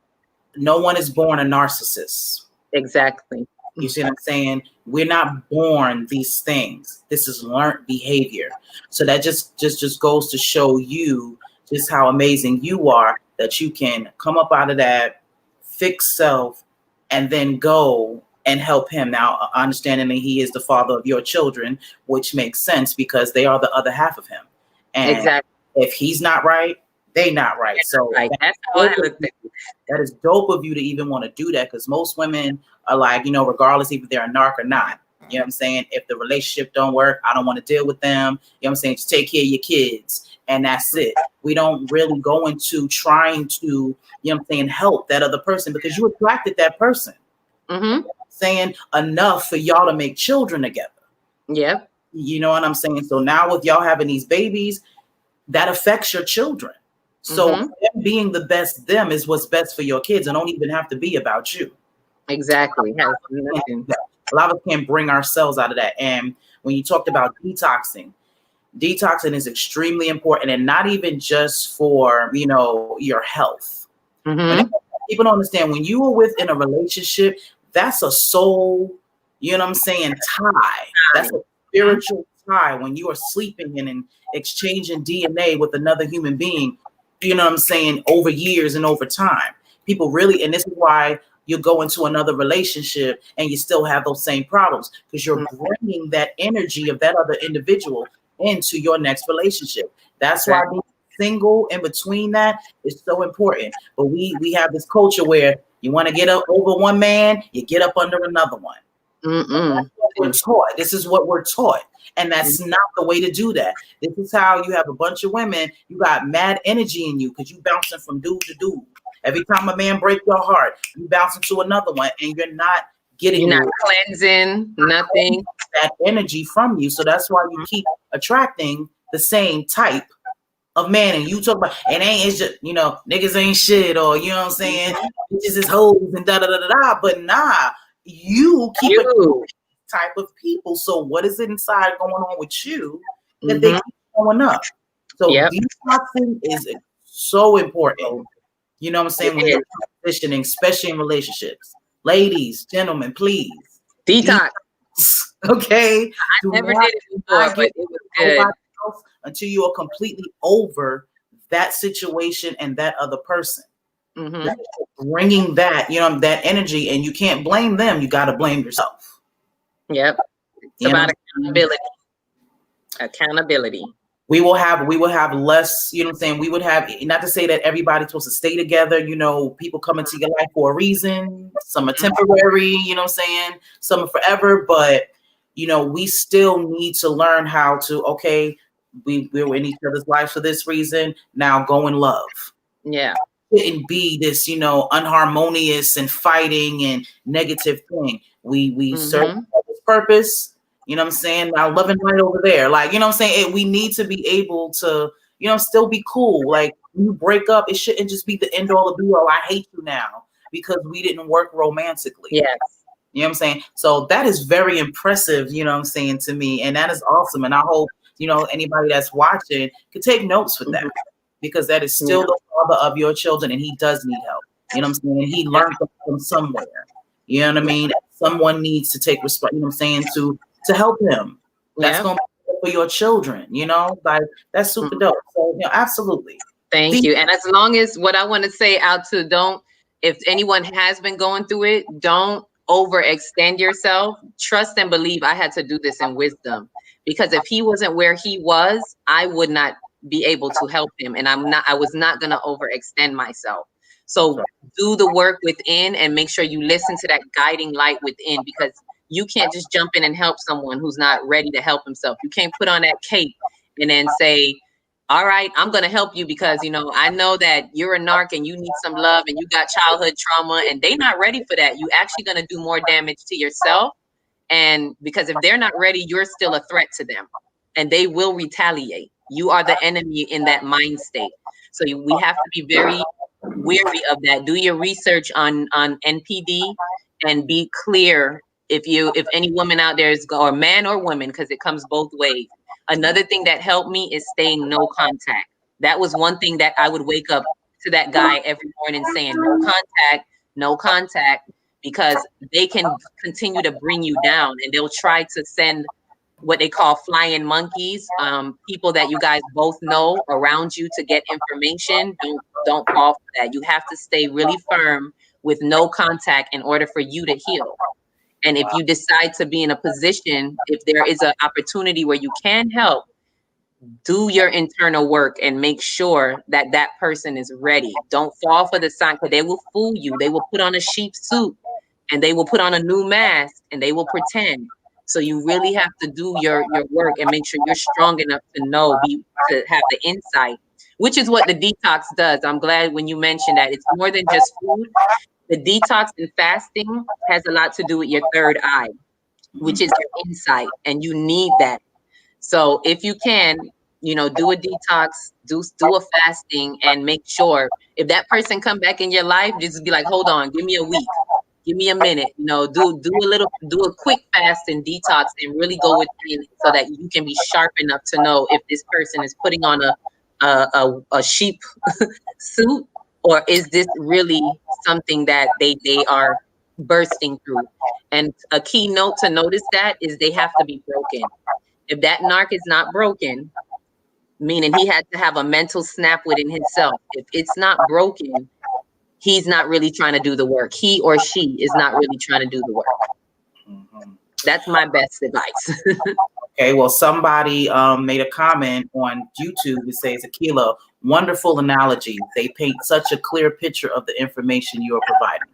No one is born a narcissist.
Exactly.
You see what I'm saying? We're not born these things. This is learned behavior. So that just goes to show you just how amazing you are, that you can come up out of that, fix self, and then go and help him. Now, understanding that he is the father of your children, which makes sense because they are the other half of him. And
exactly.
If he's not right, they not right. So
that's how I looked at it.
That is dope of you to even want to do that, because most women are like, regardless if they're a narc or not, you know what I'm saying? If the relationship don't work, I don't want to deal with them. You know what I'm saying? Just take care of your kids, and that's it. We don't really go into trying to, you know what I'm saying, help that other person, because you attracted that person.
Mm-hmm.
Saying enough for y'all to make children together.
Yep.
You know what I'm saying? So now with y'all having these babies, that affects your children. So them being the best them is what's best for your kids, and don't even have to be about you.
Exactly.
A lot of us can't bring ourselves out of that. And when you talked about detoxing is extremely important, and not even just for, your health. People don't understand, when you are within a relationship, that's a soul, you know what I'm saying, tie. That's a spiritual tie. When you are sleeping and exchanging DNA with another human being, you know what I'm saying, over years and over time. People really, and this is why you go into another relationship and you still have those same problems, because you're bringing that energy of that other individual into your next relationship. That's why being single in between that is so important. But we have this culture where you want to get up over one man, you get up under another one. That's what we're taught. This is what we're taught. And that's not the way to do that. This is how you have a bunch of women, you got mad energy in you because you bouncing from dude to dude. Every time a man breaks your heart, you bouncing to another one, and you're not getting,
you're not cleansing nothing,
that energy from you. So that's why you keep attracting the same type of man. And you talk about, it's just, niggas ain't shit, or, you know what I'm saying, bitches is hoes and da da da da da. But nah, you keep it type of people. So what is inside going on with you that they keep showing up? So detoxing is so important. You know what I'm saying? When you're transitioning, especially in relationships. Ladies, gentlemen, please.
Detox.
Okay?
I never did it before, but it was good.
Until you are completely over that situation and that other person. Bringing that, that energy, and you can't blame them. You got to blame yourself.
Yep. It's about accountability. Accountability.
We will have less, you know what I'm saying? We would have, not to say that everybody's supposed to stay together, people come into your life for a reason. Some are temporary, you know what I'm saying? Some are forever, but we still need to learn how to, okay, we're in each other's lives for this reason. Now go in love.
Yeah.
It shouldn't be this, unharmonious and fighting and negative thing. We serve this purpose. You know what I'm saying? Now love and light over there. Like, you know what I'm saying? We need to be able to, still be cool. Like when you break up, it shouldn't just be the end all of be all. I hate you now because we didn't work romantically.
Yes.
You know what I'm saying? So that is very impressive, you know what I'm saying, to me. And that is awesome. And I hope, anybody that's watching could take notes with that, because that is still the father of your children and he does need help. You know what I'm saying? He learned from somewhere. You know what I mean? Someone needs to take responsibility, you know what I'm saying, to help him. That's going to be for your children, like that's super dope. So, absolutely.
Thank you. And as long as what I want to say out to if anyone has been going through it, don't overextend yourself. Trust and believe I had to do this in wisdom, because if he wasn't where he was, I would not be able to help him. And I was not going to overextend myself. So do the work within and make sure you listen to that guiding light within, because you can't just jump in and help someone who's not ready to help himself. You can't put on that cape and then say, all right, I'm going to help you because, I know that you're a narc and you need some love and you got childhood trauma, and they're not ready for that. You're actually going to do more damage to yourself. And because if they're not ready, you're still a threat to them and they will retaliate. You are the enemy in that mind state. So we have to be very wary of that. Do your research on NPD and be clear if any woman out there is, or man or woman, because it comes both ways. Another thing that helped me is staying no contact. That was one thing that I would wake up to that guy every morning saying, no contact, because they can continue to bring you down and they'll try to send what they call flying monkeys, people that you guys both know around you to get information. Don't fall for that. You have to stay really firm with no contact in order for you to heal. And if you decide to be in a position, if there is an opportunity where you can help, do your internal work and make sure that that person is ready. Don't fall for the sign, because they will fool you. They will put on a sheep suit and they will put on a new mask and they will pretend. So you really have to do your work and make sure you're strong enough to know, to have the insight, which is what the detox does. I'm glad when you mentioned that. It's more than just food. The detox and fasting has a lot to do with your third eye, which is your insight, and you need that. So if you can, do a detox, do a fasting, and make sure if that person come back in your life, just be like, hold on, give me a week, give me a minute, do a quick fast and detox and really go within so that you can be sharp enough to know if this person is putting on a sheep suit, or is this really something that they are bursting through. And a key note to notice that is they have to be broken. If that narc is not broken, meaning he had to have a mental snap within himself. If it's not broken, he's not really trying to do the work. He or she is not really trying to do the work. That's my best advice.
Okay, well, somebody made a comment on YouTube. It says, Akeelah, wonderful analogy. They paint such a clear picture of the information you are providing.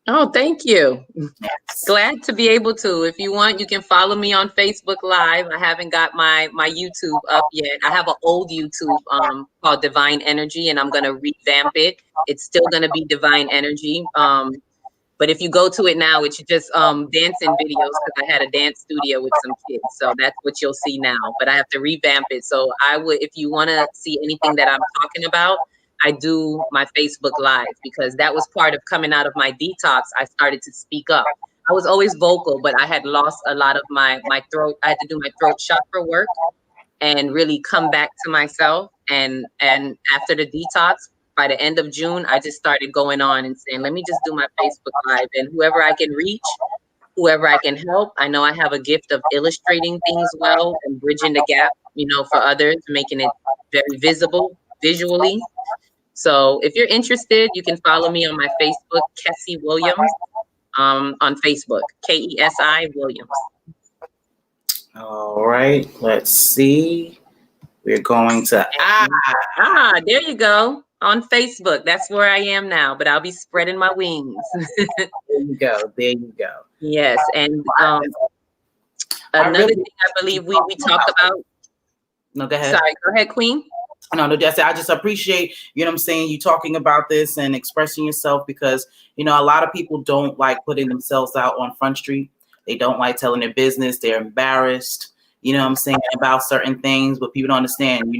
Oh, thank you.
Yes.
Glad to be able to. If you want, you can follow me on Facebook Live. I haven't got my YouTube up yet. I have an old YouTube called Divine Energy, and I'm going to revamp it. It's still going to be Divine Energy. But if you go to it now, it's just dancing videos, because I had a dance studio with some kids. So that's what you'll see now. But I have to revamp it. So if you want to see anything that I'm talking about, I do my Facebook Live, because that was part of coming out of my detox. I started to speak up. I was always vocal, but I had lost a lot of my throat. I had to do my throat chakra work and really come back to myself. And after the detox, by the end of June, I just started going on and saying, let me just do my Facebook Live, and whoever I can reach, whoever I can help. I know I have a gift of illustrating things well and bridging the gap, for others, making it very visible visually. So if you're interested, you can follow me on my Facebook, Kesi Williams, on Facebook, Kesi Williams.
All right, let's see. We're going to
there you go. On Facebook. That's where I am now, but I'll be spreading my wings.
There you go. There you go.
Yes. And another thing I believe we talked about.
No, go ahead.
Sorry, go ahead, Queen.
No, I just appreciate, what I'm saying, you talking about this and expressing yourself, because, a lot of people don't like putting themselves out on Front Street. They don't like telling their business. They're embarrassed, what I'm saying, about certain things, but people don't understand,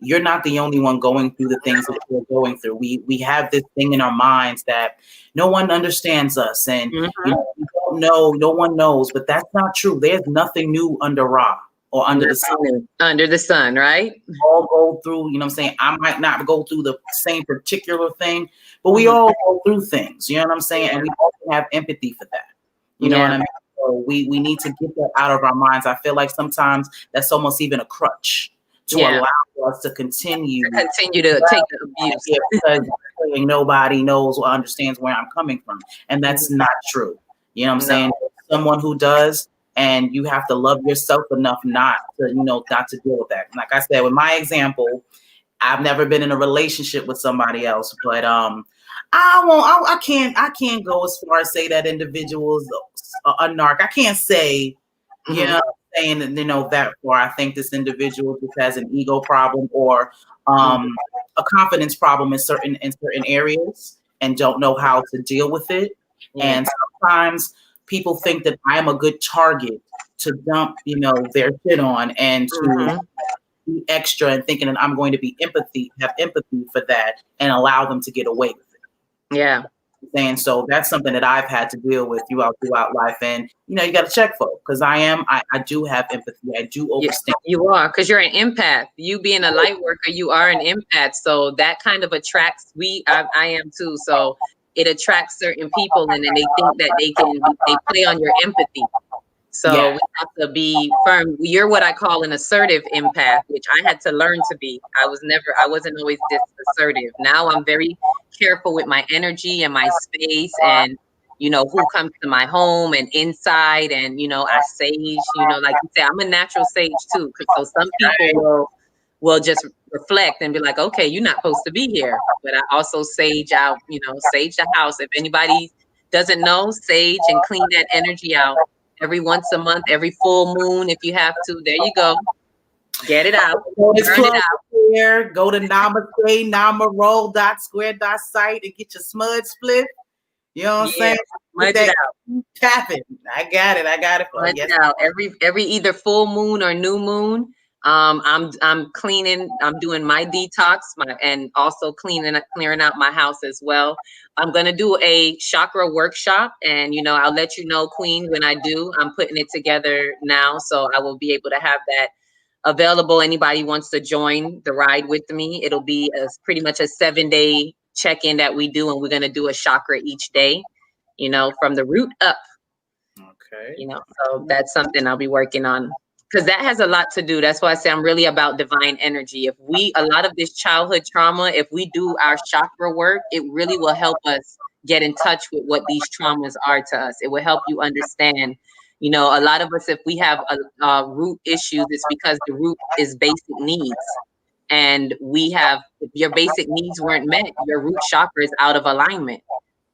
you're not the only one going through the things that we're going through. We have this thing in our minds that no one understands us, and we don't know, no one knows, but that's not true. There's nothing new under Ra or under the sun.
Under the sun, right?
We all go through, I'm saying, I might not go through the same particular thing, but we all go through things, you know what I'm saying? And we also have empathy for that. You know what I mean? So we need to get that out of our minds. I feel like sometimes that's almost even a crutch to allow us to continue to take the abuse, because nobody knows or understands where I'm coming from, and that's not true. You know what I'm saying? Someone who does, and you have to love yourself enough not to deal with that. Like I said, with my example, I've never been in a relationship with somebody else, but I can't go as far as say that individual is a narc. I can't say, saying that far. I think this individual just has an ego problem or a confidence problem in certain areas and don't know how to deal with it. And sometimes people think that I am a good target to dump, their shit on and to be extra, and thinking that I'm going to have empathy for that and allow them to get away with it.
Yeah.
And so that's something that I've had to deal with throughout life. And, you got to check for, because I do have empathy. I do understand.
You are, because you're an empath. You being a light worker, you are an empath. So that kind of attracts, I am too. So it attracts certain people, and then they think that they play on your empathy. So we have to be firm. You're what I call an assertive empath, which I had to learn to be. I wasn't always this assertive. Now I'm very careful with my energy and my space, and who comes to my home and inside, and I sage, like you said, I'm a natural sage too. So some people will just reflect and be like, okay, you're not supposed to be here. But I also sage out, sage the house. If anybody doesn't know, sage and clean that energy out every once a month, every full moon, if you have to. There you go. Get it out.
Burn it out. Here, go to Namaste, namaroll.square.site and get your smudge split. You know what I'm saying?
Smudge it out.
Tap it. I got it.
Smudge it out. Every either full moon or new moon. I'm cleaning. I'm doing my detox, and also clearing out my house as well. I'm gonna do a chakra workshop, and I'll let you know, Queen, when I do. I'm putting it together now, so I will be able to have that available. Anybody wants to join the ride with me? It'll be pretty much a 7-day check-in that we do, and we're gonna do a chakra each day. From the root up.
Okay.
So that's something I'll be working on. Because that has a lot to do. That's why I say I'm really about divine energy. A lot of this childhood trauma, if we do our chakra work, it really will help us get in touch with what these traumas are to us. It will help you understand, a lot of us, if we have a root issues, it's because the root is basic needs. And if your basic needs weren't met, your root chakra is out of alignment.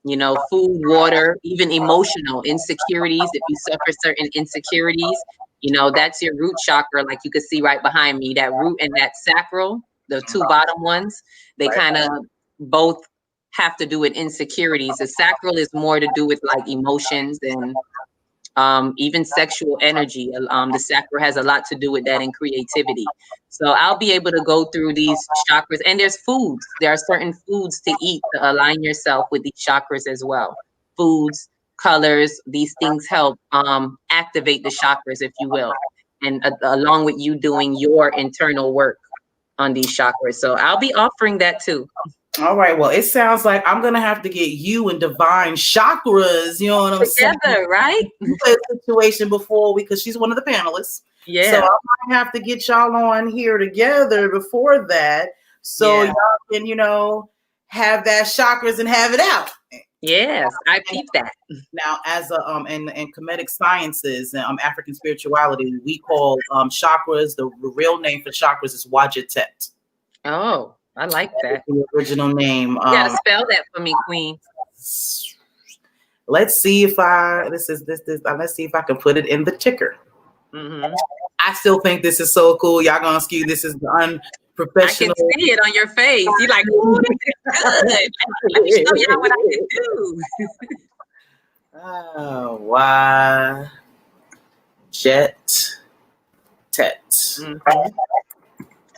Food, water, even emotional insecurities. If you suffer certain insecurities, that's your root chakra. Like you can see right behind me, that root and that sacral, the two bottom ones, they kind of both have to do with insecurities. The sacral is more to do with like emotions and even sexual energy. The sacral has a lot to do with that and creativity. So I'll be able to go through these chakras, and there's foods. There are certain foods to eat to align yourself with these chakras as well. Foods, colors, these things help activate the chakras, if you will, and along with you doing your internal work on these chakras. So I'll be offering that too.
All right. Well, it sounds like I'm gonna have to get you and Divine Chakras. You know what I'm saying?
Together, right?
Situation before because she's one of the panelists.
Yeah.
So I might have to get y'all on here together before that, so y'all can, you know, have that chakras and have it out.
Yes, I peep that.
Now, as a in Kemetic sciences and African spirituality, we call chakras. The real name for chakras is Wajatet.
Oh, I like that.
The original name.
You gotta spell that for me, Queen.
Let's see if I let's see if I can put it in the ticker. I still think this is so cool. Y'all gonna excuse this is the unprofessional.
I can see it on your face. You're like, ooh, this is good. Let me show y'all what I can do.
Why jet tet.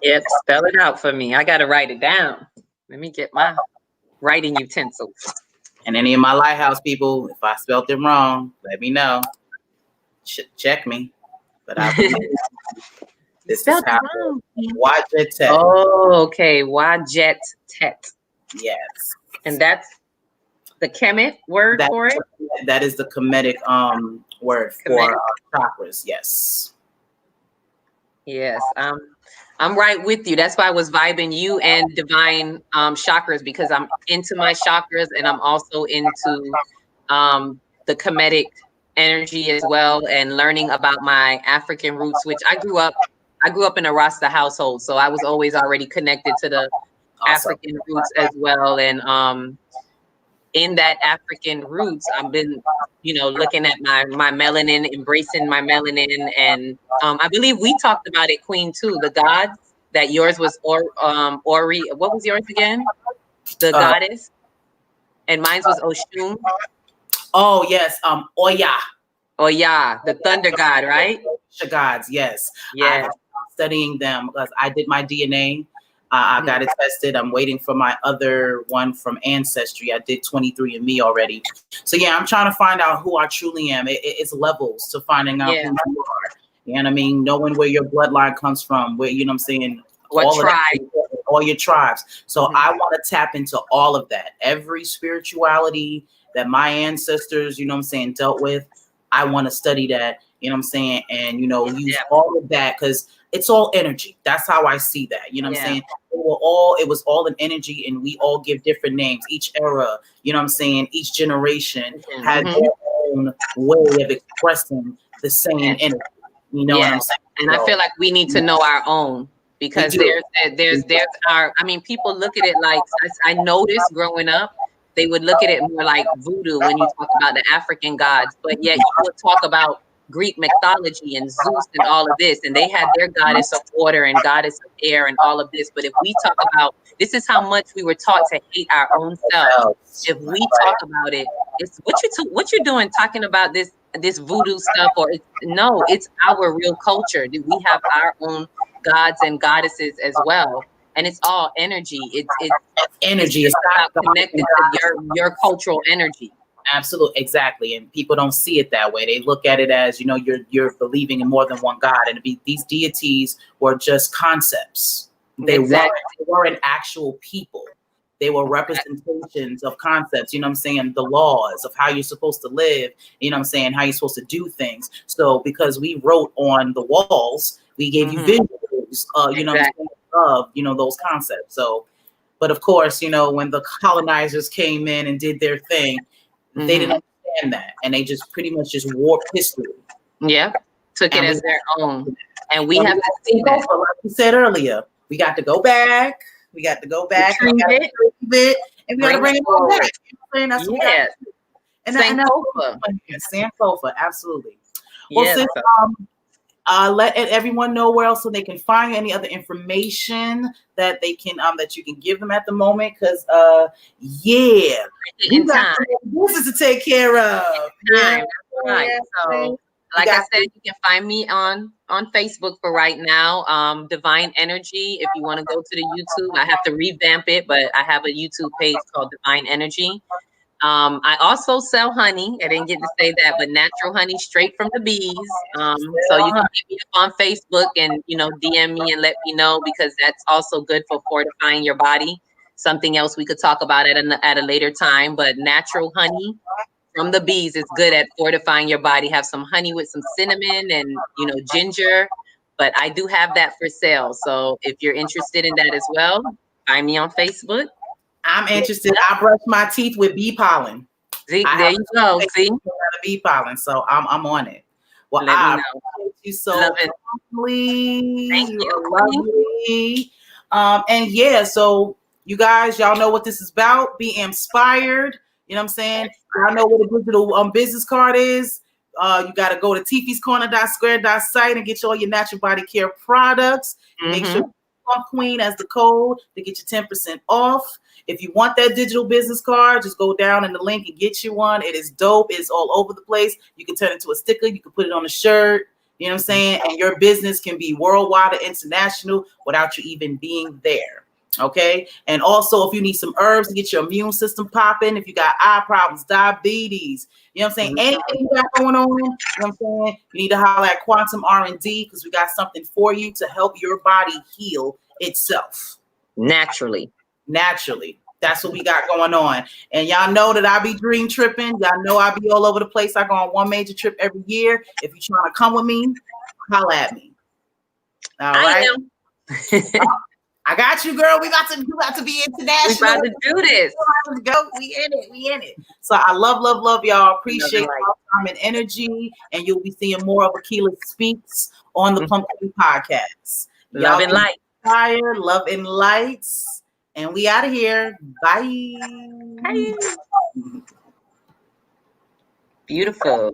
Yep, spell it out for me. I gotta write it down. Let me get my writing utensils.
And any of my lighthouse people, if I spelled it wrong, let me know. Check me. But I believe this is how Wajatet.
Oh, okay. Wajatet.
Yes.
And that's the Kemet word for it?
That is the Kemetic word for chakras. Yes.
Yes. I'm right with you. That's why I was vibing you and Divine chakras, because I'm into my chakras and I'm also into the Kemetic energy as well, and learning about my African roots, which I grew up in a Rasta household, so I was always already connected to the African roots as well. And in that African roots, I've been, you know, looking at my melanin, embracing my melanin, and I believe we talked about it, Queen, too. The gods, that yours was Ori. What was yours again? The goddess, and mine was Oshun.
Oh yes, Oya.
Oya, the thunder god, right?
The gods, yes.
Yeah.
I have been studying them because I did my DNA. I got it tested. I'm waiting for my other one from Ancestry. I did 23andMe already. So yeah, I'm trying to find out who I truly am. It's levels to finding out who you are. You know what I mean? Knowing where your bloodline comes from, where, you know what I'm saying?
What tribe?
All your tribes. So I want to tap into all of that. Every spirituality that my ancestors, you know what I'm saying, dealt with. I want to study that, you know what I'm saying? And, you know, use all of that because it's all energy. That's how I see that. You know what I'm saying? It was all an energy, and we all give different names. Each era, you know what I'm saying? Each generation had their own way of expressing the same energy. You know what I'm saying?
And I feel like we need to know our own, because there's our, I mean, people look at it like, I noticed growing up, they would look at it more like voodoo when you talk about the African gods, but yet you would talk about Greek mythology and Zeus and all of this, and they had their goddess of water and goddess of air and all of this. But if we talk about, this is how much we were taught to hate our own selves. If we talk about it, it's what you're doing talking about this voodoo stuff, or it's our real culture. We have our own gods and goddesses as well. And it's all energy. It's
energy.
It's not connected to your cultural energy.
Absolutely, exactly. And people don't see it that way. They look at it as, you know, you're believing in more than one God, and these deities were just concepts. They weren't actual people. They were representations of concepts, you know what I'm saying? The laws of how you're supposed to live, you know what I'm saying? How you're supposed to do things. So because we wrote on the walls, we gave you visuals, you know what I'm saying, of, you know, those concepts. So, but of course, you know, when the colonizers came in and did their thing, they didn't understand that. And they just pretty much just warped history.
Yeah. Took it as their own. And we have to see that.
Like you said earlier, we got to go back. We got to go back. We got to it, and we got to bring it all back. You know what I'm saying? That's Sankofa, absolutely. Well, sis, let everyone know where else so they can find you, any other information that they can that you can give them at the moment, because we got business to take care of.
Right. So like I said, you can find me on Facebook for right now. Divine Energy. If you want to go to the YouTube, I have to revamp it, but I have a YouTube page called Divine Energy. I also sell honey. I didn't get to say that, but natural honey straight from the bees. So you can hit me up on Facebook and, DM me and let me know, because that's also good for fortifying your body. Something else we could talk about at a later time, but natural honey from the bees is good at fortifying your body. Have some honey with some cinnamon and, ginger. But I do have that for sale. So if you're interested in that as well, find me on Facebook.
I'm interested. I brush my teeth with bee pollen.
See, there you go. See,
bee pollen. So I'm on it. Well,
let me know.
Appreciate you so
Love it.
lovely.
Thank
You
you,
are lovely. And yeah, so you guys, y'all know what this is about. Be inspired. You know what I'm saying? Y'all know what a digital business card is. You got to go to tifiscorner.square.site and get all your natural body care products. Make sure Queen as the code to get you 10% off. If you want that digital business card, just go down in the link and get you one. It is dope. It's all over the place. You can turn it into a sticker. You can put it on a shirt. You know what I'm saying? And your business can be worldwide or international without you even being there. Okay. And also, if you need some herbs to get your immune system popping, if you got eye problems, diabetes, you know what I'm saying? Anything you got going on, you know what I'm saying? You need to holler at Quantum R&D, because we got something for you to help your body heal itself.
Naturally.
That's what we got going on. And y'all know that I be dream tripping. Y'all know I be all over the place. I go on one major trip every year. If you're trying to come with me, holla at me. All right. I got you, girl. We about to be international.
We about to do this.
Let's go. We in it. So I love y'all. Appreciate your time and energy. And you'll be seeing more of Akeelah Speaks on the Pumpkin Podcast.
Love and light.
Fire, love and lights. And we out of here. Bye.
Beautiful.